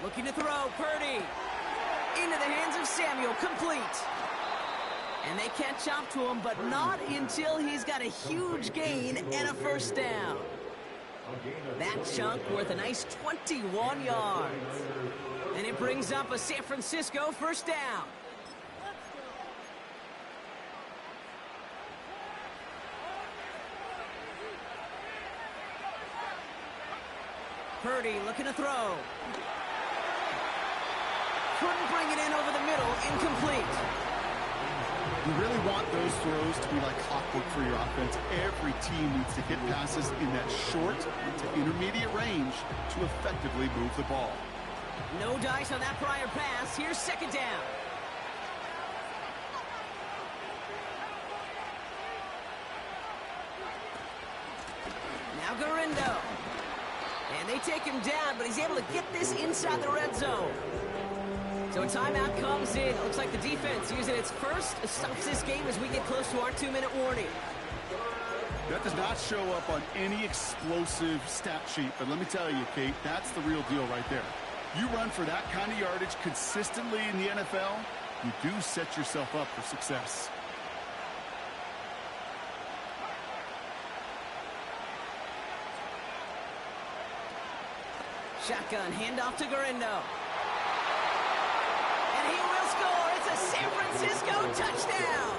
Looking to throw, Purdy. Into the hands of Samuel, complete. And they can't chop to him, but not until he's got a huge gain and a 1st down. That chunk worth a nice 21 yards. And it brings up a San Francisco 1st down. Purdy looking to throw. Couldn't bring it in over the middle, incomplete. You really want those throws to be like clockwork for your offense. Every team needs to hit passes in that short to intermediate range to effectively move the ball. No dice on that prior pass. Here's 2nd down. Now Garindo. And they take him down, but he's able to get this inside the red zone. So a timeout comes in. Looks like the defense using its first stops this game as we get close to our 2-minute warning. That does not show up on any explosive stat sheet, but let me tell you, Kate, that's the real deal right there. You run for that kind of yardage consistently in the NFL, you do set yourself up for success. Shotgun, handoff to Garindo. And he will score. It's a San Francisco touchdown.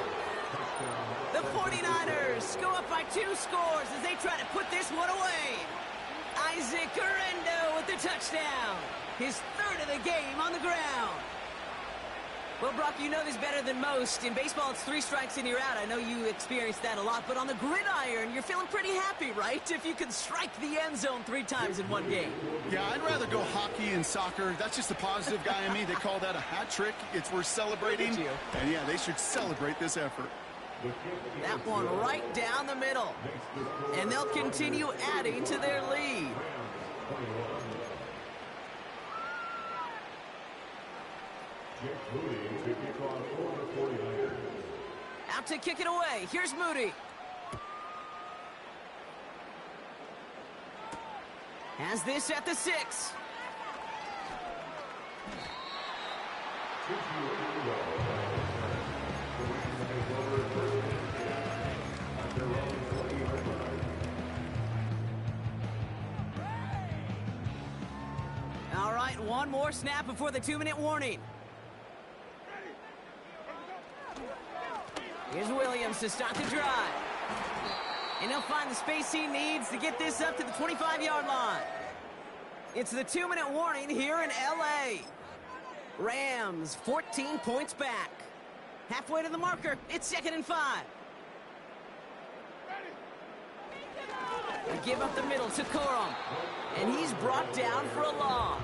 The 49ers go up by 2 scores as they try to put this one away. Isaac Garindo with the touchdown. His 3rd of the game on the ground. Well, Brock, you know this better than most. In baseball, it's 3 strikes and you're out. I know you experienced that a lot, but on the gridiron, you're feeling pretty happy, right? If you can strike the end zone 3 times in one game. Yeah, I'd rather go hockey and soccer. That's just the positive guy in me. They call that a hat trick. It's worth celebrating. And yeah, they should celebrate this effort. That one right down the middle. And they'll continue adding to their lead. Out to kick it away. Here's Moody. Has this at the 6. All right, one more snap before the 2-minute warning. Here's Williams to start the drive. And he'll find the space he needs to get this up to the 25-yard line. It's the 2-minute warning here in L.A. Rams 14 points back. Halfway to the marker. It's 2nd and 5. They give up the middle to Corum. And he's brought down for a loss.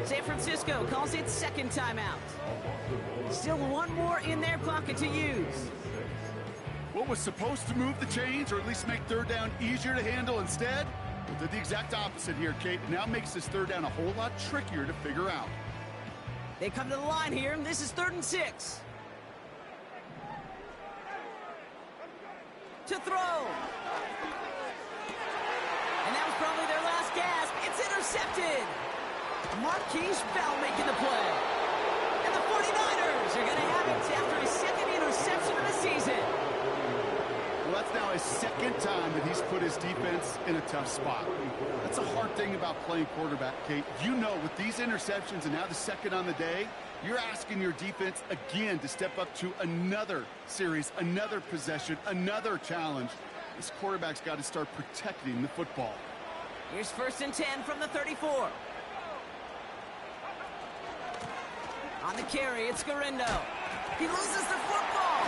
San Francisco calls it 2nd timeout. Still one more in their pocket to use. What was supposed to move the chains, or at least make 3rd down easier to handle instead, well, did the exact opposite here, Kate. Now makes this 3rd down a whole lot trickier to figure out. They come to the line here, and this is 3rd and 6. To throw. And that was probably their last gasp. It's intercepted. Marquise Bell making the play. And the 49ers are going to have it after his 2nd interception of the season. Well, that's now his 2nd time that he's put his defense in a tough spot. That's a hard thing about playing quarterback, Kate. You know, with these interceptions and now the 2nd on the day, you're asking your defense again to step up to another series, another possession, another challenge. This quarterback's got to start protecting the football. Here's 1st and 10 from the 34. On the carry, it's Garindo. He loses the football.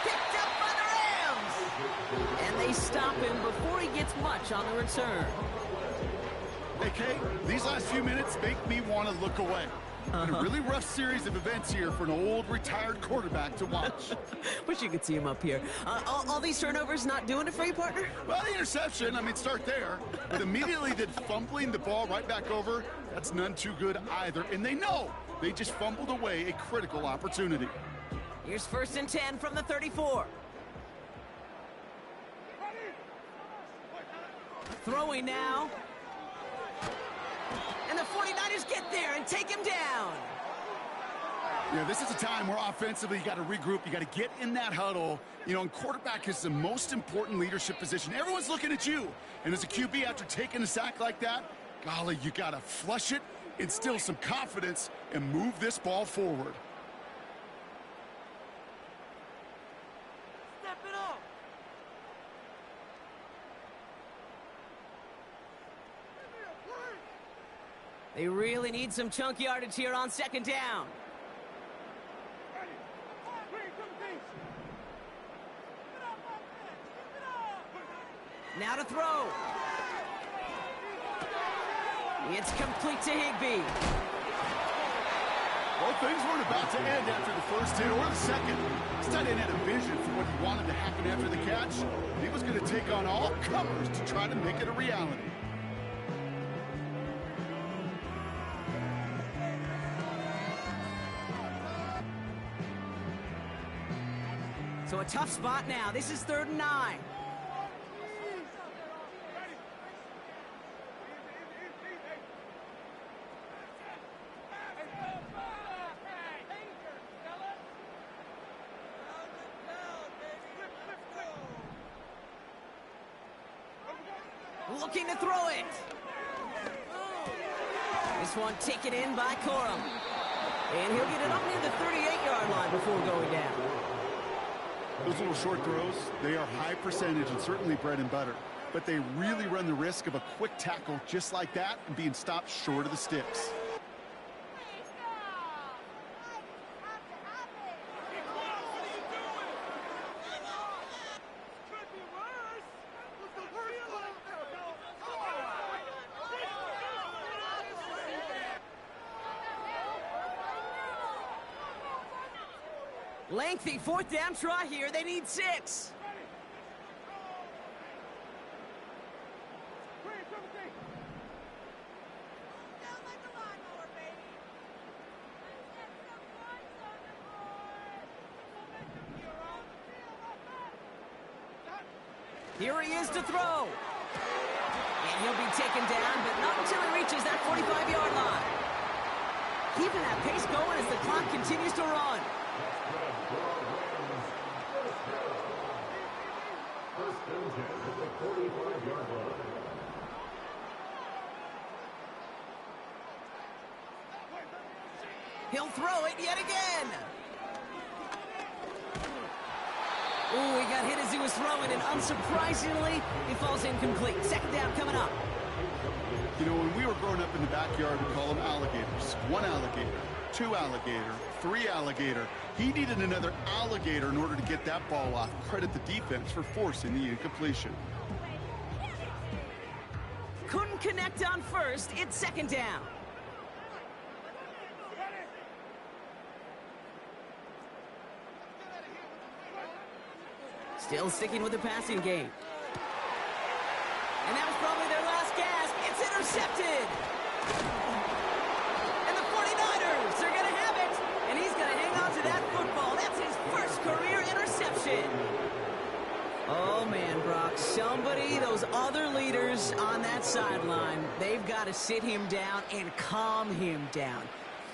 Picked up by the Rams. And they stop him before he gets much on the return. Hey, Kate, these last few minutes make me want to look away. A really rough series of events here for an old retired quarterback to watch. Wish you could see him up here. All these turnovers not doing it for you, partner? Well, the interception, I mean, start there. But immediately then fumbling the ball right back over, that's none too good either. And they know they just fumbled away a critical opportunity. Here's 1st and 10 from the 34. Throwing now. And the 49ers get there and take him down. Yeah, this is a time where offensively you got to regroup. You got to get in that huddle. You know, and quarterback is the most important leadership position. Everyone's looking at you. And as a QB, after taking a sack like that, golly, you got to flush it, instill some confidence, and move this ball forward. Step it up. They really need some chunk yardage here on 2nd down. Now to throw. It's complete to Higbee. Well, things weren't about to end after the 1st hit or the 2nd. This tight end had a vision for what he wanted to happen after the catch. He was going to take on all comers to try to make it a reality. So a tough spot now. This is 3rd and 9. looking to throw it. This one taken in by Corum. And he'll get it up near the 38-yard line before going down. Those little short throws, they are high percentage and certainly bread and butter. But they really run the risk of a quick tackle just like that and being stopped short of the sticks. Lengthy fourth down try here. They need 6. Here he is to throw. And he'll be taken down, but not until he reaches that 45-yard line. Keeping that pace going as the clock continues to run. He'll throw it yet again. Ooh, he got hit as he was throwing, and unsurprisingly, he falls incomplete. Second down coming up. You know, when we were growing up in the backyard, we call them alligators. 1 alligator, 2 alligator, 3 alligator. He needed another alligator in order to get that ball off. Credit the defense for forcing the incompletion. Couldn't connect on first. It's second down. Still sticking with the passing game. And that was probably their last gasp. It's intercepted. And the 49ers are going to have it. And he's going to hang on to that football. That's his first career interception. Oh, man, Brock. Somebody, those other leaders on that sideline, they've got to sit him down and calm him down.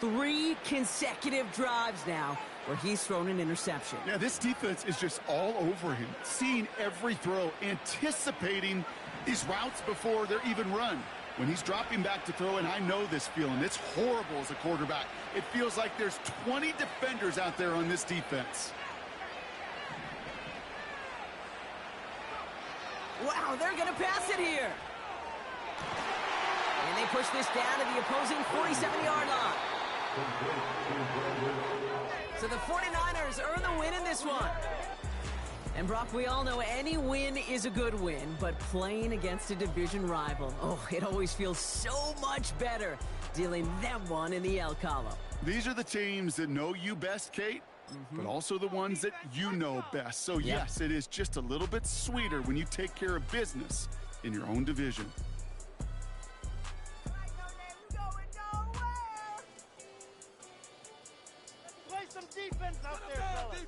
3 consecutive drives now where he's thrown an interception. Yeah, this defense is just all over him, seeing every throw, anticipating these routes before they're even run. When he's dropping back to throw, and I know this feeling, it's horrible as a quarterback. It feels like there's 20 defenders out there on this defense. Wow, they're going to pass it here. And they push this down to the opposing 47-yard line. So the 49ers earn the win in this one. And Brock, we all know any win is a good win, but playing against a division rival, oh, it always feels so much better dealing them one in the L column. These are the teams that know you best, Kate, but also the ones that you know best. So yes, it is just a little bit sweeter when you take care of business in your own division. Play some defense out there, fellas.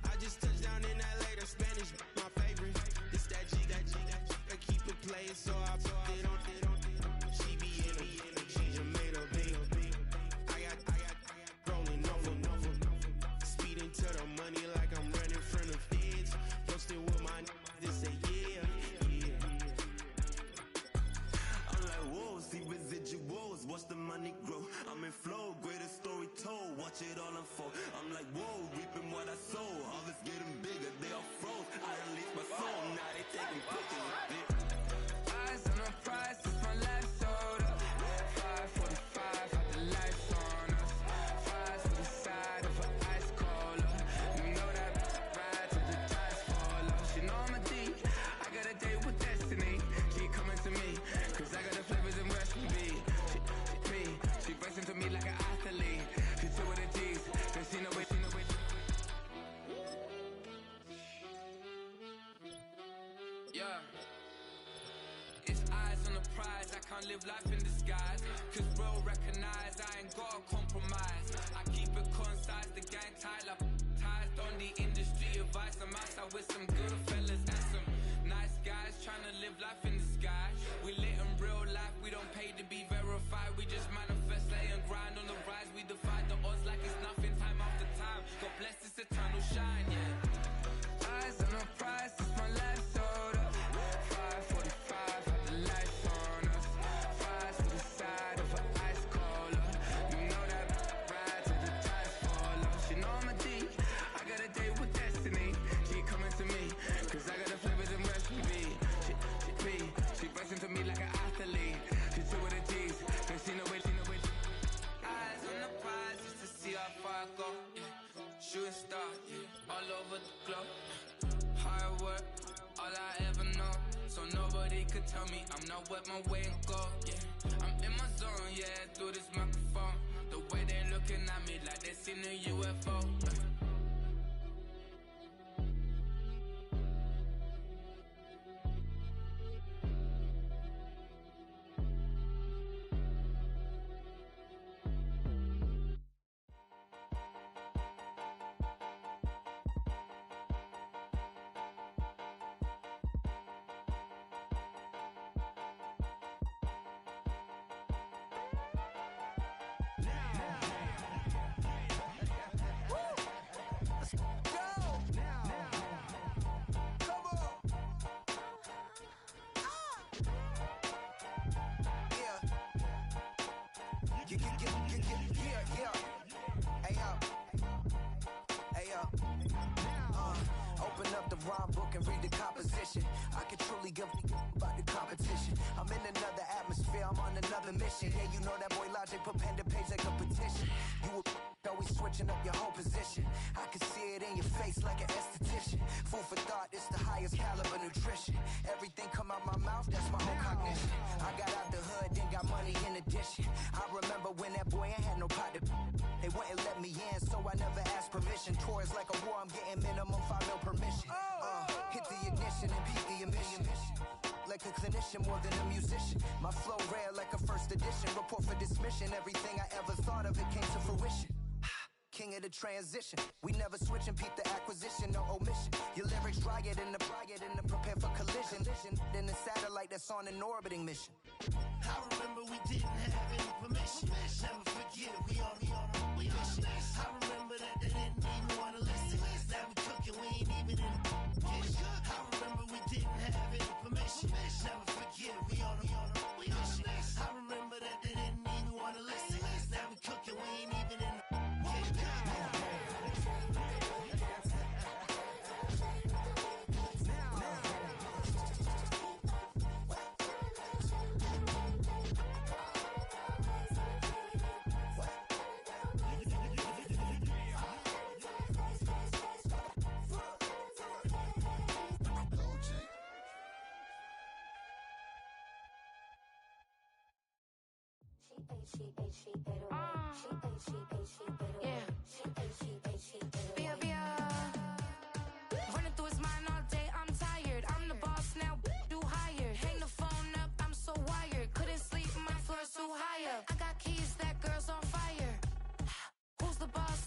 I just touched down in LA, the Spanish, my favorite. It's that G, I keep it playing, so I put it on. She be in me, she just made a beat. I got rolling over, speeding to the money like I'm running from the feds. Posted with my this say yeah. I'm like, whoa, see residuals, watch the money grow. I'm in flow, greatest story told, watch it all unfold. I'm like, whoa, reaping what I sow. All this getting bigger, they all froze. I released my soul, now they taking pictures of it. Eyes on the prize, it's my life sold up. 5:45, got the lights on us. Flies to the side of an ice cola. You know that ride till the tides fall off. She know I'm a D, I got a date with destiny. She coming to me, cause I got the flavors and recipe. She breaks into me like an athlete. She two with the G's, then she know it. Yeah. It's eyes on the prize, I can't live life in disguise. Cause real recognize I ain't gotta compromise. I keep it concise, the gang tied up. Ties on the industry advice. I'm outside with some good fellas and some nice guys trying to live life in the sky. We lit in real life, we don't pay to be verified. We just manifest, lay and grind on the rise. We defy the odds like it's nothing, time after time. God bless this eternal shine, yeah. Eyes on the prize, it's my life sold up. 5:45, got the lights on us. Flies to the side of an ice cola. You know that ride till the tides fall off. She know I'm a D, I got a date with destiny. She coming to me, cause I got the flavors and recipe. She breaks into me like an athlete. She two with the G's, then she know it. Eyes on the prize just to see how far I go. Yeah. Shooting star, yeah. All over the globe. Hard work, all I ever know. So nobody could tell me I'm not wet my way and go. Yeah, I'm in my zone, yeah, through this microphone. The way they looking at me like they seen a UFO. Open up the rhyme book and read the composition. I can truly give about the competition. I'm in another atmosphere, I'm on another mission. Yeah, you know that boy Logic put pen to page like a petition. You always switching up your whole position. I can see it in your face like an esthetician. Food for thought, it's the highest caliber nutrition. Everything come out my mouth, that's my own cognition. I got out the hood, then got money in addition. I remember when that boy ain't had no pot to. They wouldn't let me in, so I never asked permission. Tours like a war, I'm getting minimum 5 mil permission. Hit the ignition and peak the emission. Like a clinician more than a musician. My flow rare like a first edition. Report for dismission. Everything I ever thought of, it came to fruition. King of the transition. We never switch and peep the acquisition, no omission. Your lyrics dry it in the prepare for collision. Then the satellite that's on an orbiting mission. I remember we didn't have any permission. Never forget it, we on we mission. I remember that they didn't even want to listen. Now we cooking, we ain't even in the kitchen. I remember we didn't have any permission. Never forget it, we on we mission. I remember that they didn't even want to listen. Now we cooking, we ain't even in the Running through his mind all day, I'm tired. I'm the boss now, do higher. Hang the phone up, I'm so wired. Couldn't sleep, my floor's too higher. I got keys, that girl's on fire. Who's the boss?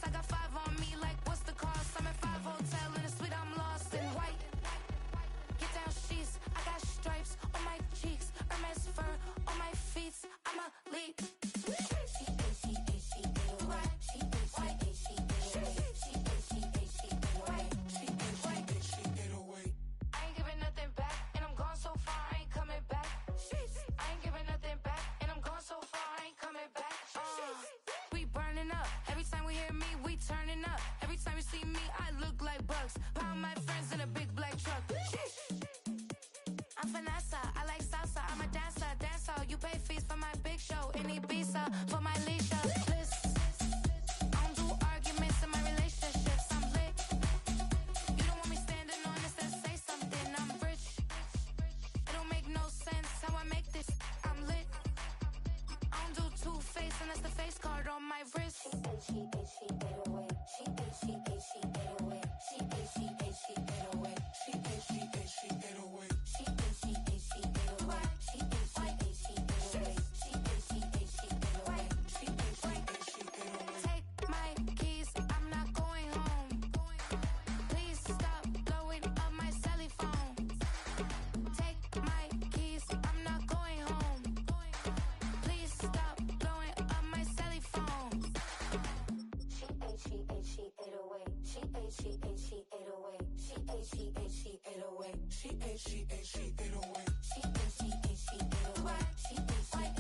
She ate, she ate, she ate away. She ate, she ate, she ate away. She ate, she ate, she ate away. She ate, she ate, she ate away. She ate, she ate.